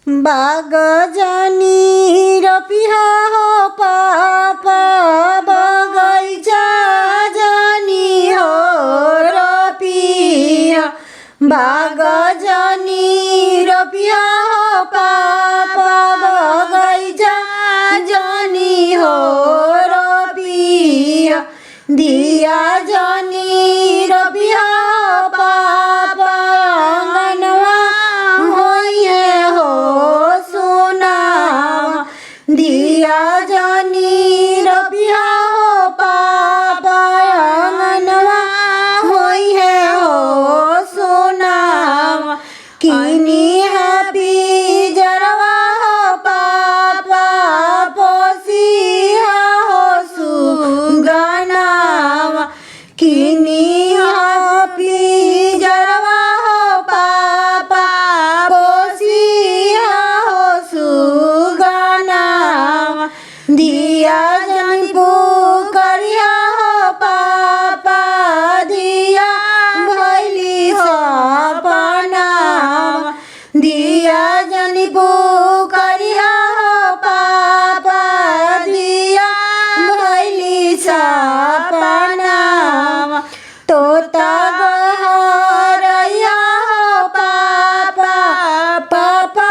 बाग जानी रोपिहा हो पापा बगैचा जानी हो रोपिहा बाग जानी रोपिहा हो पापा बगैचा जानी हो रोपिहा दिया जानी रोपिहा हो पापा अंगनवा होइए हो सोना दिया जानी रोपिहा हो पापा अंगनवा होइए हो सोना किनी हैप्पी जरवा हो पापा पोसिहा हो सुगना किनी हैप्पी जरवा हो पापा पोसिहा हो सुगना दिया जन पुकरिया हो पापा दिया भैली सपना दिया जन पुकरिया हो पापा दिया भैली सपना तोता गहरैया हो पापा पापा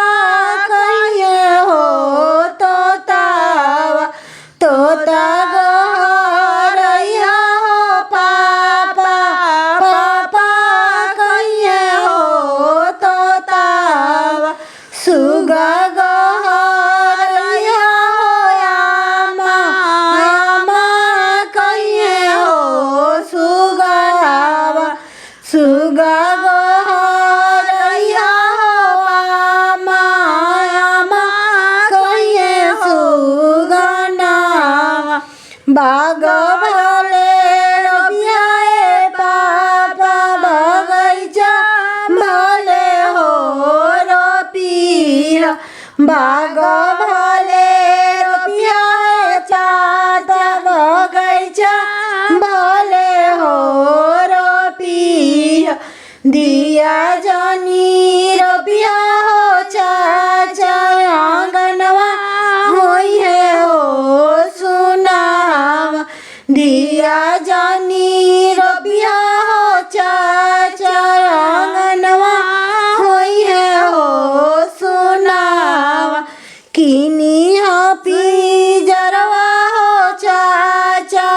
कहिए हो तोता तोता गहरैया हो पापा पापा कहिए हो तोता सुगा गहरैया हो यामा यामा कहिए हो सुगावा सुगा गहरैया हो आमा यामा कहिए सुगना बाग भले रोपिया पापा बगैचा भले हो रोपिया बाग भले रोपिया चाचा बगैचा भले हो रोपिया दिया जानी रोपिया हो चाचा आंगनवा होइए हो सुना दिया जानी रोपिया हो चाचा आंगनवा होइए हो सुना किनी हैप्पी जरवा हो चाचा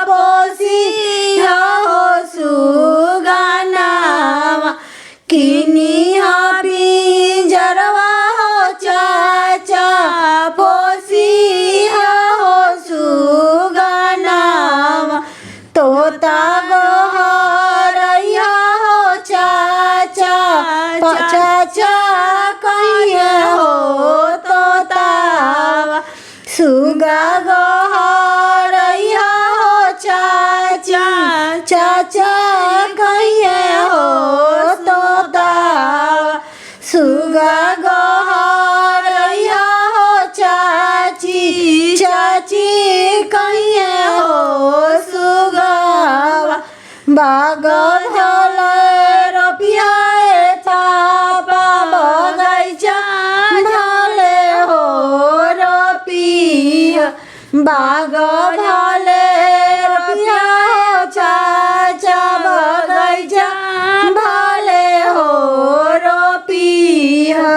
पोसिहा हो सुगना किनी हैप्पी जरवा हो चाचा पोसिहा हो सुगना तोता गहरैया हो चाचा चाचा कहिए हो तोता सुगा गहरैया हो चाचा चाचा कहिए हो तोता सुगा गहरैया हो चाची चाची कहिए हो सुगावा बाग भले रोपिया पापा बगैचा भले हो रोपिया बाग